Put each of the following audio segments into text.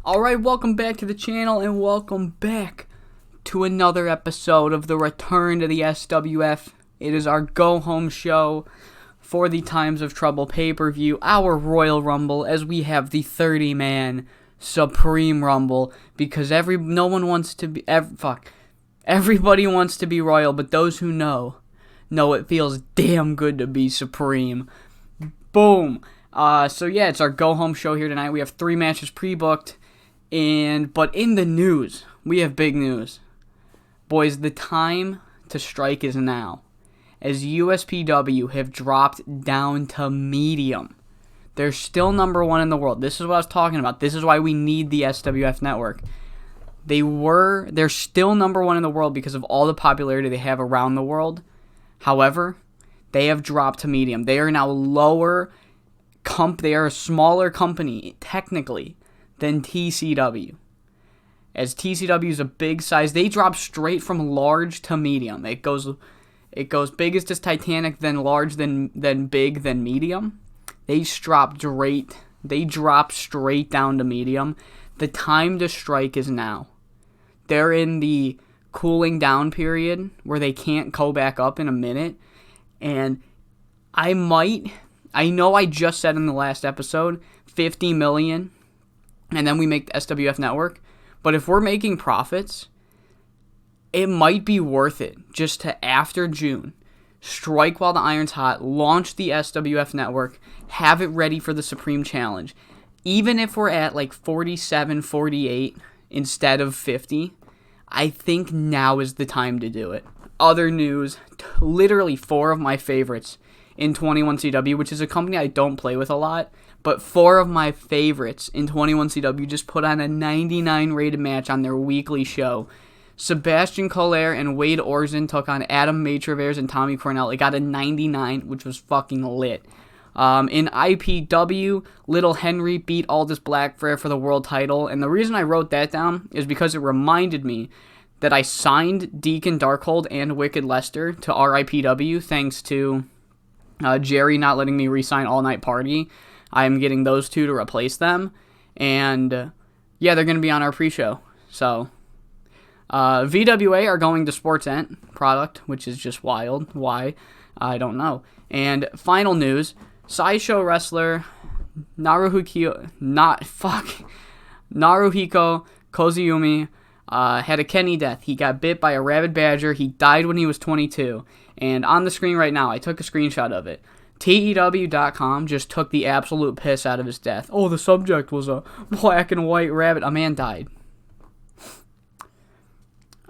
Alright, welcome back to the channel and welcome back to another episode of the Return to the SWF. It is our go-home show for the Times of Trouble pay-per-view, our Royal Rumble, as we have the 30-man Supreme Rumble, because everybody wants to be royal, but those who know it feels damn good to be Supreme. Boom. It's our go-home show here tonight. We have 3 matches pre-booked. But in the news, we have big news. Boys, the time to strike is now, as USPW have dropped down to medium. They're still number 1 in the world. This is what I was talking about. This is why we need the SWF network. They're still number 1 in the world because of all the popularity they have around the world. However, they have dropped to medium. They are now they are a smaller company, technically, than TCW. As TCW is a big size, they drop straight from large to medium. It goes biggest as Titanic, then large, then big, then medium. They drop straight down to medium. The time to strike is now. They're in the cooling down period where they can't go back up in a minute. And I know I just said in the last episode, 50 million, and then we make the SWF network. But if we're making profits, it might be worth it just to, after June, strike while the iron's hot, launch the SWF network, have it ready for the Supreme Challenge. Even if we're at like 47, 48 instead of 50, I think now is the time to do it. Other news, literally 4 of my favorites in 21CW, which is a company I don't play with a lot, but 4 of my favorites in 21CW just put on a 99 rated match on their weekly show. Sebastian Collaire and Wade Orson took on Adam Maitravers and Tommy Cornell. It got a 99, which was fucking lit. In IPW, Little Henry beat Aldous Blackfire for the world title, and the reason I wrote that down is because it reminded me that I signed Deacon Darkhold and Wicked Lester to RIPW thanks to Jerry not letting me re-sign All Night Party. I am getting those 2 to replace them, and they're going to be on our pre-show. So, VWA are going to Sports Ent product, which is just wild. Why? I don't know. And final news, Sideshow wrestler Naruhiko Koizumi had a Kenny death. He got bit by a rabid badger. He died when he was 22. And on the screen right now, I took a screenshot of it. TEW.com just took the absolute piss out of his death. Oh, the subject was a black and white rabbit. A man died.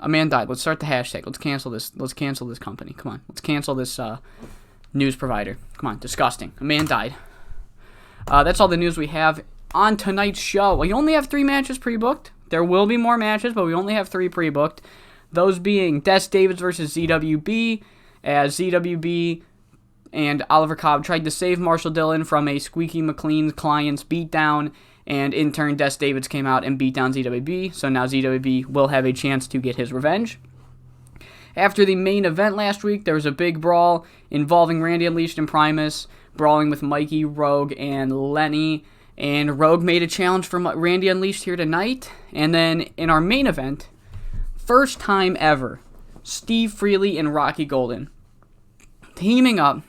Let's start the hashtag. Let's cancel this. Let's cancel this company. Come on. Let's cancel this news provider. Come on. Disgusting. A man died. That's all the news we have on tonight's show. We only have 3 matches pre-booked. There will be more matches, but we only have 3 pre-booked. Those being Des Davids versus ZWB, as ZWB and Oliver Cobb tried to save Marshall Dillon from a Squeaky McLean's client's beatdown, and in turn, Des Davids came out and beat down ZWB, so now ZWB will have a chance to get his revenge. After the main event last week, there was a big brawl involving Randy Unleashed and Primus, brawling with Mikey, Rogue, and Lenny, and Rogue made a challenge for Randy Unleashed here tonight, and then in our main event, first time ever, Steve Freely and Rocky Golden teaming up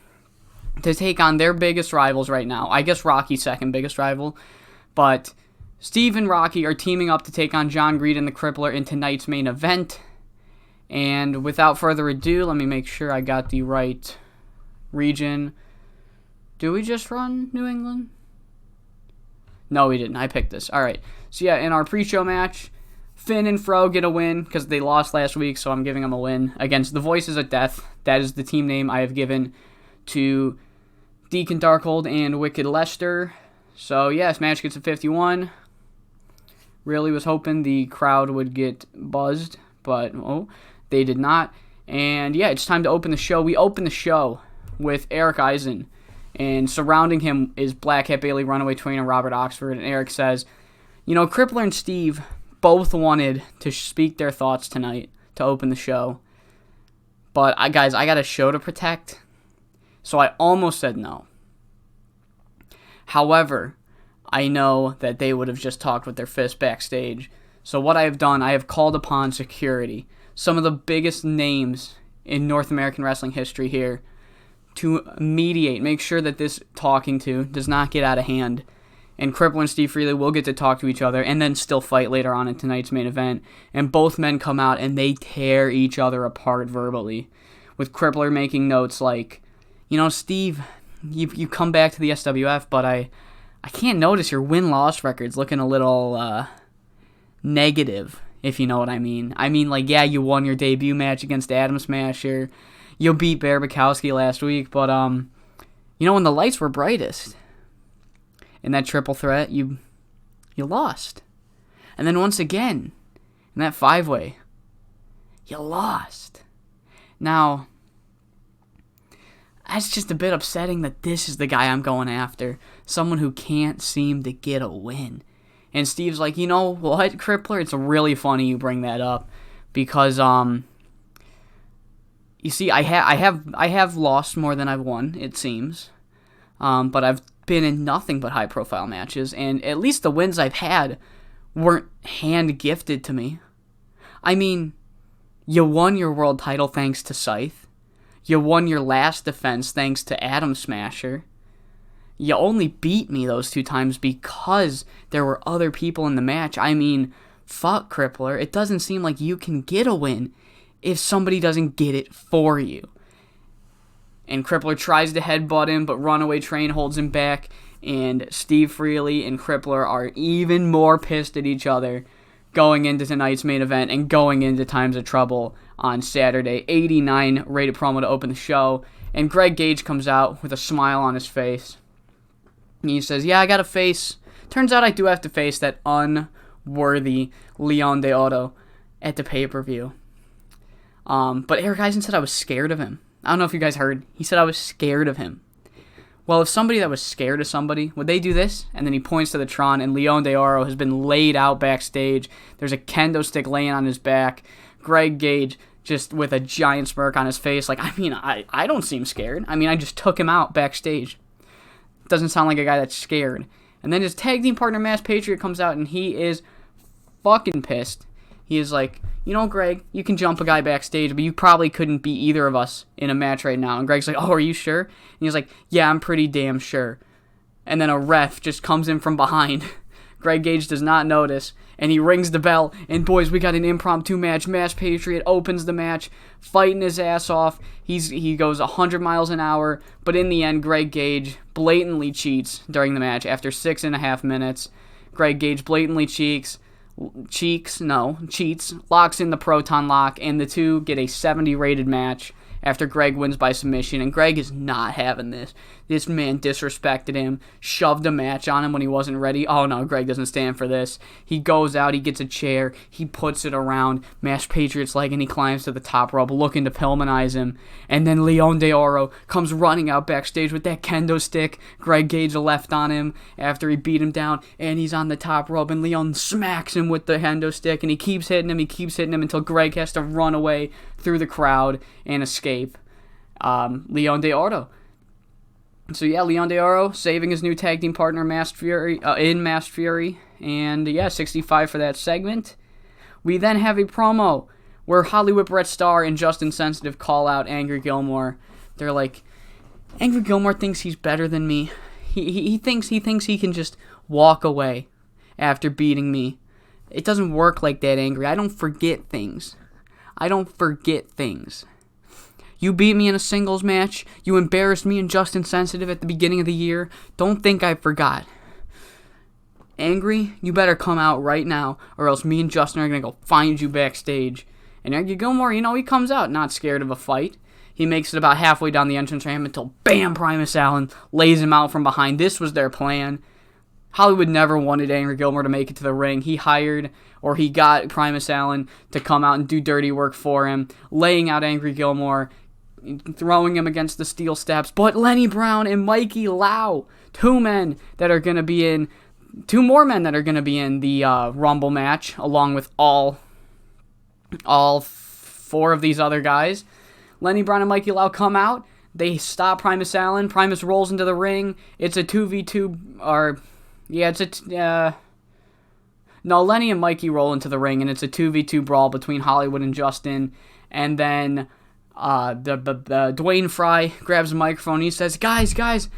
to take on their biggest rivals right now. I guess Rocky's second biggest rival. But Steve and Rocky are teaming up to take on John Greed and the Crippler in tonight's main event. And without further ado, let me make sure I got the right region. Do we just run New England? No, we didn't. I picked this. Alright. So yeah, in our pre-show match, Finn and Fro get a win because they lost last week, so I'm giving them a win against the Voices of Death. That is the team name I have given to Deacon Darkhold and Wicked Lester. So, this match gets a 51. Really was hoping the crowd would get buzzed, but they did not. And, it's time to open the show. We open the show with Eric Eisen, and surrounding him is Black Hat Bailey, Runaway Train, and Robert Oxford. And Eric says, Crippler and Steve both wanted to speak their thoughts tonight to open the show. But, I got a show to protect. So I almost said no. However, I know that they would have just talked with their fists backstage. So what I have done, I have called upon security, some of the biggest names in North American wrestling history here, to mediate, make sure that this talking to does not get out of hand. And Crippler and Steve Freely will get to talk to each other and then still fight later on in tonight's main event. And both men come out and they tear each other apart verbally, with Crippler making notes like, Steve, you come back to the SWF, but I can't notice your win-loss record's looking a little negative, if you know what I mean. I mean, yeah, you won your debut match against Adam Smasher. You beat Bear Bukowski last week, but, when the lights were brightest in that triple threat, you lost. And then once again, in that 5-way, you lost. Now, that's just a bit upsetting that this is the guy I'm going after. Someone who can't seem to get a win. And Steve's like, you know what, Crippler? It's really funny you bring that up. Because, you see, I have lost more than I've won, it seems. But I've been in nothing but high-profile matches. And at least the wins I've had weren't hand-gifted to me. I mean, you won your world title thanks to Scythe. You won your last defense thanks to Adam Smasher. You only beat me those 2 times because there were other people in the match. I mean, fuck, Crippler. It doesn't seem like you can get a win if somebody doesn't get it for you. And Crippler tries to headbutt him, but Runaway Train holds him back. And Steve Freely and Crippler are even more pissed at each other going into tonight's main event and going into Times of Trouble on Saturday. 89 rated promo to open the show. And Greg Gage comes out with a smile on his face. And he says, yeah, I got to face... Turns out I do have to face that unworthy Leon de Oro at the pay-per-view. But Eric Eisen said I was scared of him. I don't know if you guys heard. He said I was scared of him. Well, if somebody that was scared of somebody, would they do this? And then he points to the Tron, and Leon de Oro has been laid out backstage. There's a kendo stick laying on his back. Greg Gage just with a giant smirk on his face. Like, I don't seem scared. I just took him out backstage. Doesn't sound like a guy that's scared. And then his tag team partner, Mass Patriot, comes out, and he is fucking pissed. He is like, Greg, you can jump a guy backstage, but you probably couldn't beat either of us in a match right now. And Greg's like, oh, are you sure? And he's like, yeah, I'm pretty damn sure. And then a ref just comes in from behind. Greg Gage does not notice, and he rings the bell, and boys, we got an impromptu match. Mass Patriot opens the match, fighting his ass off. He goes 100 miles an hour, but in the end, Greg Gage blatantly cheats during the match after 6.5 minutes. Greg Gage blatantly cheats, locks in the Proton Lock, and the two get a 70 rated match after Greg wins by submission, and Greg is not having this. This man disrespected him, shoved a match on him when he wasn't ready. Oh no, Greg doesn't stand for this. He goes out, he gets a chair, he puts it around Mass Patriot's leg, and he climbs to the top rope looking to Pillmanize him. And then Leon de Oro comes running out backstage with that kendo stick. Greg Gage left on him after he beat him down, and he's on the top rope, and Leon smacks him with the kendo stick, and he keeps hitting him until Greg has to run away through the crowd and escape. Leon de Oro. So yeah, Leon de Oro saving his new tag team partner, Masked Fury, in Masked Fury, and yeah, 65 for that segment. We then have a promo where Hollywood Brett Starr and Justin Sensitive call out Angry Gilmore. They're like, Angry Gilmore thinks he's better than me. He thinks he can just walk away after beating me. It doesn't work like that, Angry. I don't forget things. You beat me in a singles match. You embarrassed me and Justin Sensitive at the beginning of the year. Don't think I forgot. Angry, you better come out right now, or else me and Justin are going to go find you backstage. And Angry Gilmore, he comes out not scared of a fight. He makes it about halfway down the entrance ramp until, bam, Primus Allen lays him out from behind. This was their plan. Hollywood never wanted Angry Gilmore to make it to the ring. He got Primus Allen to come out and do dirty work for him, laying out Angry Gilmore, throwing him against the steel steps. But Lenny Brown and Mikey Lau, two more men that are going to be in the Rumble match, along with all four of these other guys. Lenny Brown and Mikey Lau come out. They stop Primus Allen. Primus rolls into the ring. It's a 2v2, or Yeah, no, Lenny and Mikey roll into the ring, and it's a 2v2 brawl between Hollywood and Justin. And then the Dwayne Fry grabs a microphone. He says, guys,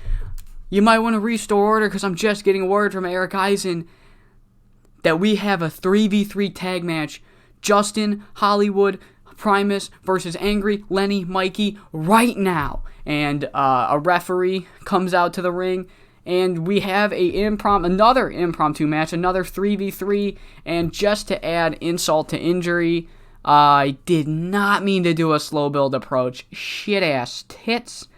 you might want to restore order because I'm just getting word from Eric Eisen that we have a 3v3 tag match. Justin, Hollywood, Primus versus Angry, Lenny, Mikey, right now. And a referee comes out to the ring, and we have another impromptu match, another 3v3. And just to add insult to injury, I did not mean to do a slow build approach. Shit ass tits.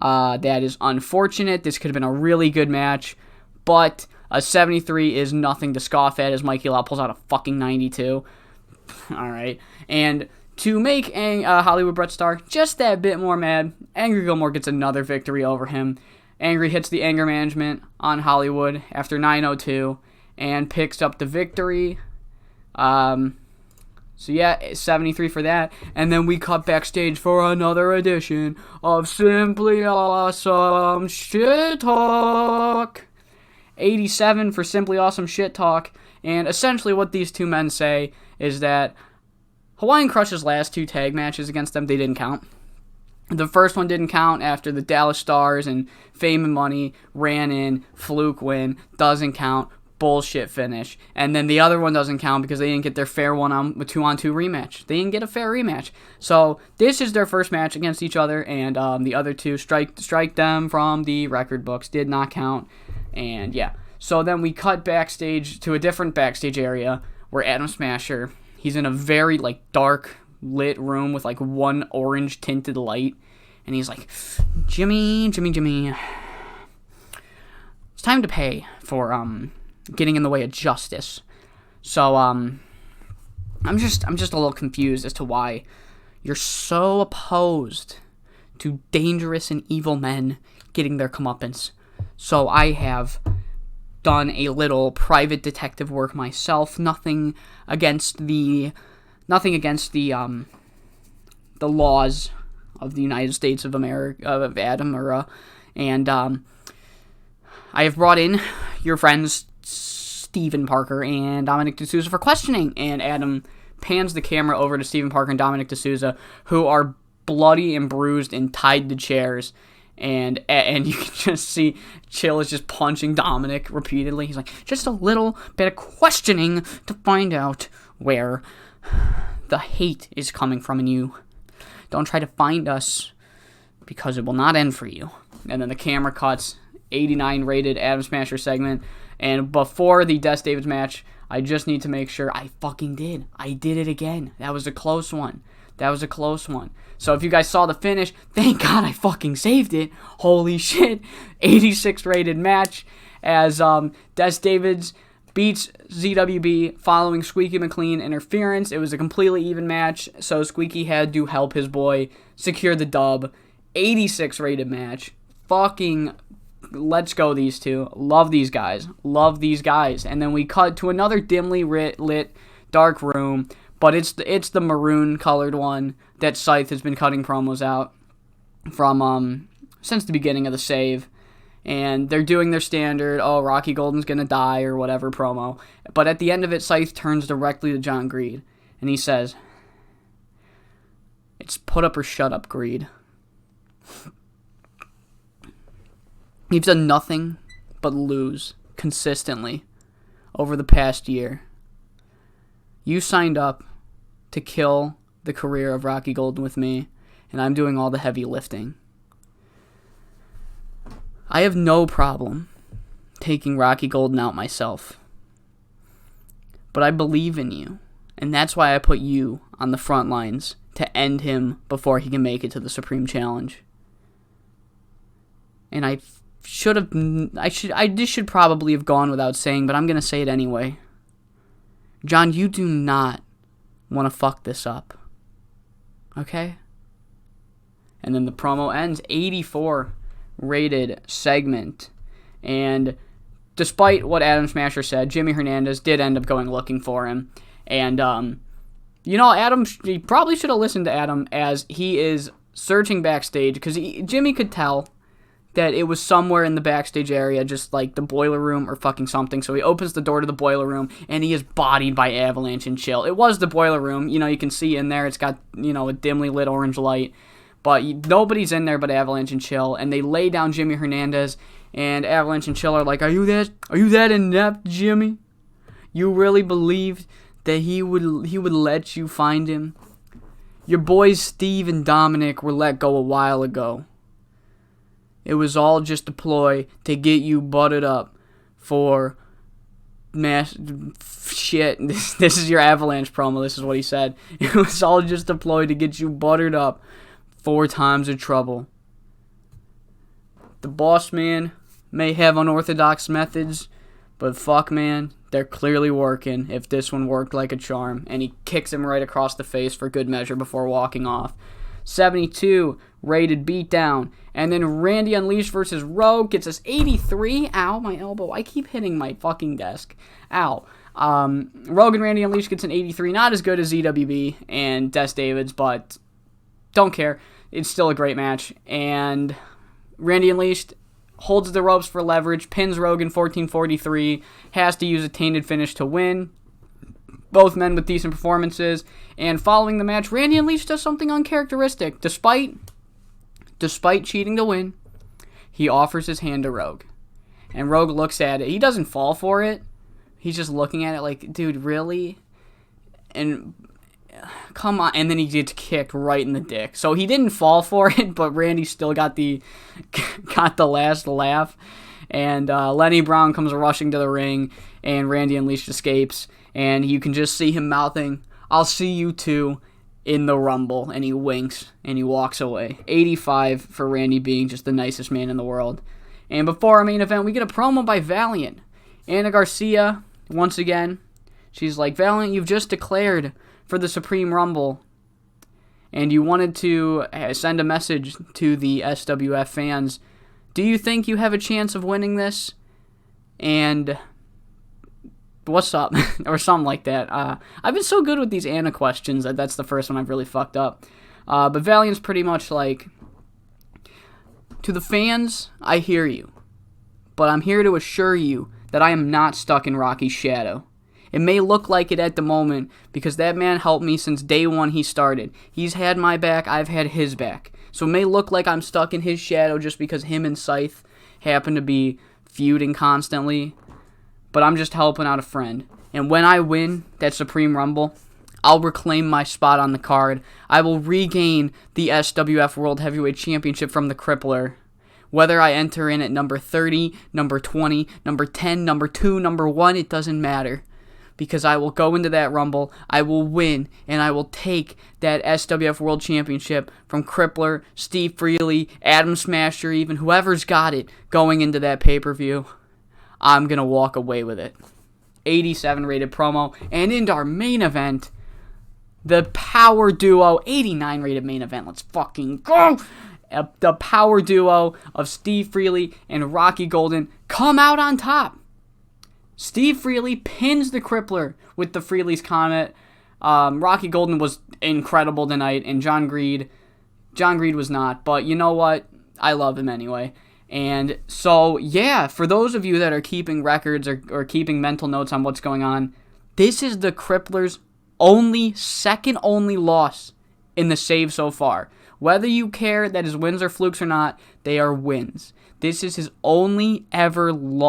That is unfortunate. This could have been a really good match, but a 73 is nothing to scoff at as Mikey Law pulls out a fucking 92. Alright. And to make Hollywood Brett Starr just that bit more mad, Angry Gilmore gets another victory over him. Angry hits the anger management on Hollywood after 9:02 and picks up the victory. So yeah, 73 for that. And then we cut backstage for another edition of Simply Awesome Shit Talk. 87 for Simply Awesome Shit Talk. And essentially what these two men say is that Hawaiian Crush's last two tag matches against them, they didn't count. The first one didn't count after the Dallas Stars and Fame and Money ran in, fluke win, doesn't count, bullshit finish. And then the other one doesn't count because they didn't get their fair 2-on-2 rematch. They didn't get a fair rematch. So this is their first match against each other, and the other two strike them from the record books. Did not count. And yeah. So then we cut backstage to a different backstage area where Adam Smasher, he's in a very dark lit room with one orange tinted light, and he's like, Jimmy, it's time to pay for getting in the way of justice. So I'm just a little confused as to why you're so opposed to dangerous and evil men getting their comeuppance. So I have done a little private detective work myself. Nothing against the laws of the United States of America, of Adam, and I have brought in your friends Stephen Parker and Dominic D'Souza for questioning, and Adam pans the camera over to Stephen Parker and Dominic D'Souza, who are bloody and bruised and tied to chairs, and you can just see Chill is just punching Dominic repeatedly. He's like, just a little bit of questioning to find out where the hate is coming from in you. Don't try to find us, because it will not end for you. And then the camera cuts, 89 rated Adam Smasher segment. And before the Des Davids match, I just need to make sure I fucking did. I did it again. That was a close one. So if you guys saw the finish, thank God I fucking saved it. Holy shit. 86 rated match as Des Davids beats ZWB following Squeaky McLean interference. It was a completely even match, so Squeaky had to help his boy secure the dub. 86 rated match. Fucking let's go, these two. Love these guys. And then we cut to another dimly lit dark room, but it's the maroon colored one that Scythe has been cutting promos out from since the beginning of the save. And they're doing their standard, Rocky Golden's gonna die or whatever promo. But at the end of it, Scythe turns directly to John Greed, and he says, it's put up or shut up, Greed. You've done nothing but lose consistently over the past year. You signed up to kill the career of Rocky Golden with me, and I'm doing all the heavy lifting. I have no problem taking Rocky Golden out myself. But I believe in you, and that's why I put you on the front lines to end him before he can make it to the Supreme Challenge. And this should probably have gone without saying, but I'm going to say it anyway. John, you do not want to fuck this up. Okay? And then the promo ends. 84 rated segment. And despite what Adam Smasher said, Jimmy Hernandez did end up going looking for him. And, Adam, he probably should have listened to Adam as he is searching backstage, because Jimmy could tell that it was somewhere in the backstage area, just like the boiler room or fucking something. So he opens the door to the boiler room, and he is bodied by Avalanche and Chill. It was the boiler room. You can see in there. It's got, a dimly lit orange light. But nobody's in there but Avalanche and Chill. And they lay down Jimmy Hernandez, and Avalanche and Chill are like, Are you that inept, Jimmy? You really believed that he would let you find him? Your boys Steve and Dominic were let go a while ago. It was all just a ploy to get you butted up for mass shit. This is your Avalanche promo. This is what he said. It was all just a ploy to get you buttered up 4 times of trouble. The boss man may have unorthodox methods, but fuck, man, they're clearly working if this one worked like a charm. And he kicks him right across the face for good measure before walking off. 72 rated beatdown. And then Randy Unleashed versus Rogue gets us 83. Ow, my elbow. I keep hitting my fucking desk. Ow. Rogue and Randy Unleashed gets an 83. Not as good as ZWB and Des Davids, but don't care. It's still a great match. And Randy Unleashed holds the ropes for leverage, pins Rogue in 14:43, has to use a tainted finish to win. Both men with decent performances. And following the match, Randy Unleashed does something uncharacteristic. Despite cheating to win, he offers his hand to Rogue. And Rogue looks at it. He doesn't fall for it. He's just looking at it like, dude, really? And come on. And then he gets kicked right in the dick. So he didn't fall for it, but Randy still got the last laugh. And Lenny Brown comes rushing to the ring, and Randy Unleashed escapes. And you can just see him mouthing, "I'll see you two in the Rumble." And he winks, and he walks away. 85 for Randy being just the nicest man in the world. And before our main event, we get a promo by Valiant. Anna Garcia, once again, she's like, "Valiant, you've just declared for the Supreme Rumble. And you wanted to send a message to the SWF fans. Do you think you have a chance of winning this? And what's up?" or something like that. I've been so good with these Anna questions that's the first one I've really fucked up. But Valiant's pretty much like, "To the fans, I hear you. But I'm here to assure you that I am not stuck in Rocky's shadow. It may look like it at the moment because that man helped me since day one he started. He's had my back, I've had his back. So it may look like I'm stuck in his shadow just because him and Scythe happen to be feuding constantly. But I'm just helping out a friend. And when I win that Supreme Rumble, I'll reclaim my spot on the card. I will regain the SWF World Heavyweight Championship from the Crippler. Whether I enter in at number 30, number 20, number 10, number 2, number 1, it doesn't matter. Because I will go into that Rumble, I will win, and I will take that SWF World Championship from Crippler, Steve Freely, Adam Smasher, even whoever's got it going into that pay-per-view. I'm going to walk away with it." 87 rated promo. And into our main event, the Power Duo, 89 rated main event. Let's fucking go! The Power Duo of Steve Freely and Rocky Golden come out on top. Steve Freely pins the Crippler with the Freely's Comet. Rocky Golden was incredible tonight, and John Greed was not. But you know what? I love him anyway. And so, yeah, for those of you that are keeping records or keeping mental notes on what's going on, this is the Crippler's second only loss in the save so far. Whether you care that his wins are flukes or not, they are wins. This is his only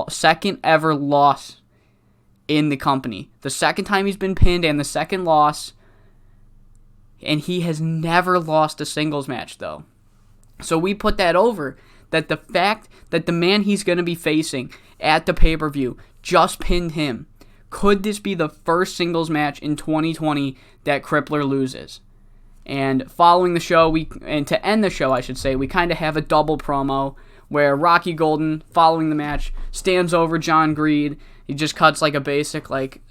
second ever loss in the company. The second time he's been pinned and the second loss. And he has never lost a singles match, though. So we put that over. That the fact that the man he's going to be facing at the pay-per-view just pinned him. Could this be the first singles match in 2020 that Crippler loses? And following the show, and to end the show, I should say, we kind of have a double promo where Rocky Golden, following the match, stands over John Greed. He just cuts like a basic, like,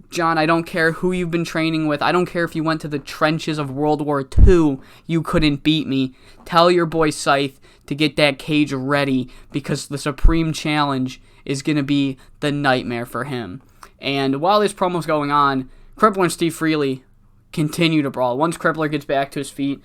"John, I don't care who you've been training with. I don't care if you went to the trenches of World War II. You couldn't beat me. Tell your boy Scythe to get that cage ready because the Supreme Challenge is going to be the nightmare for him." And while this promo's going on, Crippler and Steve Freely continue to brawl. Once Crippler gets back to his feet,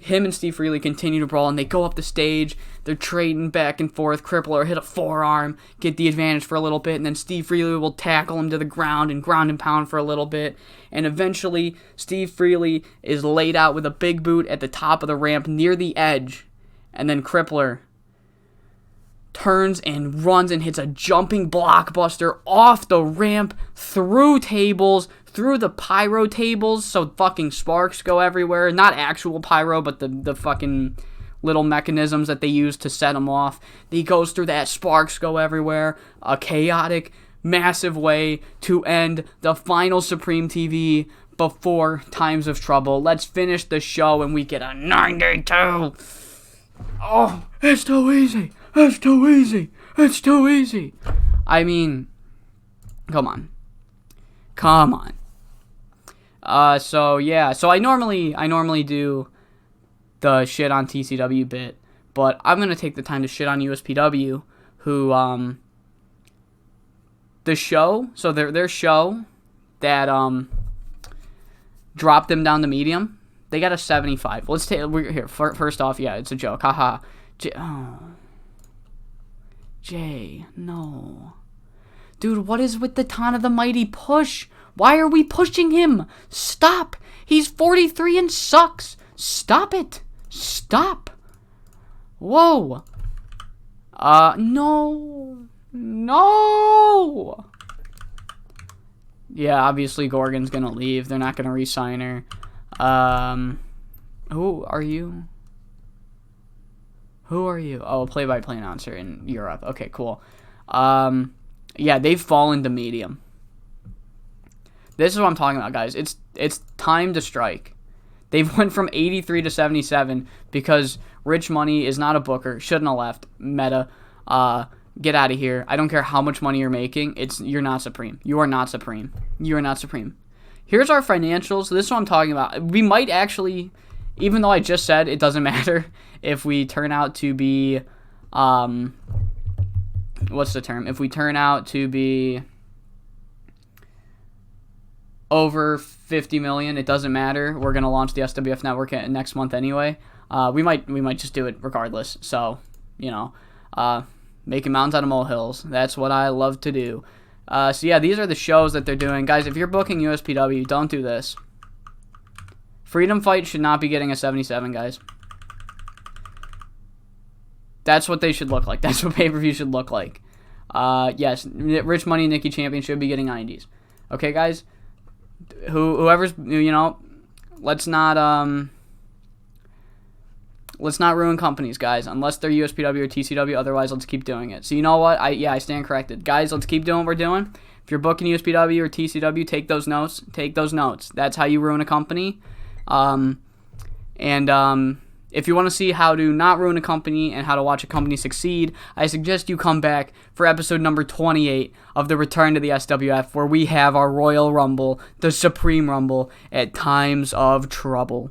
him and Steve Freely continue to brawl, and they go up the stage. They're trading back and forth. Crippler hit a forearm, get the advantage for a little bit, and then Steve Freely will tackle him to the ground and pound for a little bit. And eventually, Steve Freely is laid out with a big boot at the top of the ramp near the edge. And then Crippler turns and runs and hits a jumping blockbuster off the ramp, through tables, through the pyro tables, so fucking sparks go everywhere. Not actual pyro, but the fucking little mechanisms that they use to set them off. He goes through that, sparks go everywhere. A chaotic, massive way to end the final Supreme TV before Times of Trouble. Let's finish the show and we get a 92. Oh, it's too easy. It's too easy. It's too easy. I mean, come on. Come on. So I normally do the shit on TCW bit, but I'm gonna take the time to shit on USPW, who their show that dropped them down to medium, they got a 75. Let's take here first off, yeah, it's a joke, haha. Jay, no. Dude, what is with the Tana the Mighty push? Why are we pushing him? Stop! He's 43 and sucks! Stop it! Stop! Whoa! No! No! Yeah, obviously Gorgon's gonna leave. They're not gonna re-sign her. Who are you? Who are you? Oh, play-by-play announcer in Europe. Okay, cool. Yeah, they've fallen to medium. This is what I'm talking about, guys. It's time to strike. They've went from 83 to 77 because Rich Money is not a booker. Shouldn't have left. Meta. Get out of here. I don't care how much money you're making. You're not Supreme. You are not Supreme. You are not Supreme. Here's our financials. This is what I'm talking about. We might actually, even though I just said it doesn't matter if we turn out to be, what's the term? If we turn out to be over 50 million, it doesn't matter. We're gonna launch the SWF network next month anyway. We might just do it regardless. So, making mountains out of molehills. That's what I love to do. So yeah, these are the shows that they're doing, guys. If you're booking USPW, don't do this. Freedom Fight should not be getting a 77, guys. That's what they should look like. That's what pay-per-view should look like. Yes, Rich Money, Nikki Champion should be getting 90s. Okay, guys. Whoever's, let's not ruin companies, guys, unless they're USPW or TCW. Otherwise, let's keep doing it. So you know what? I stand corrected, guys. Let's keep doing what we're doing. If you're booking USPW or TCW, take those notes. Take those notes. That's how you ruin a company. If you want to see how to not ruin a company and how to watch a company succeed, I suggest you come back for episode number 28 of the Return to the SWF, where we have our Royal Rumble, the Supreme Rumble, at Times of Trouble.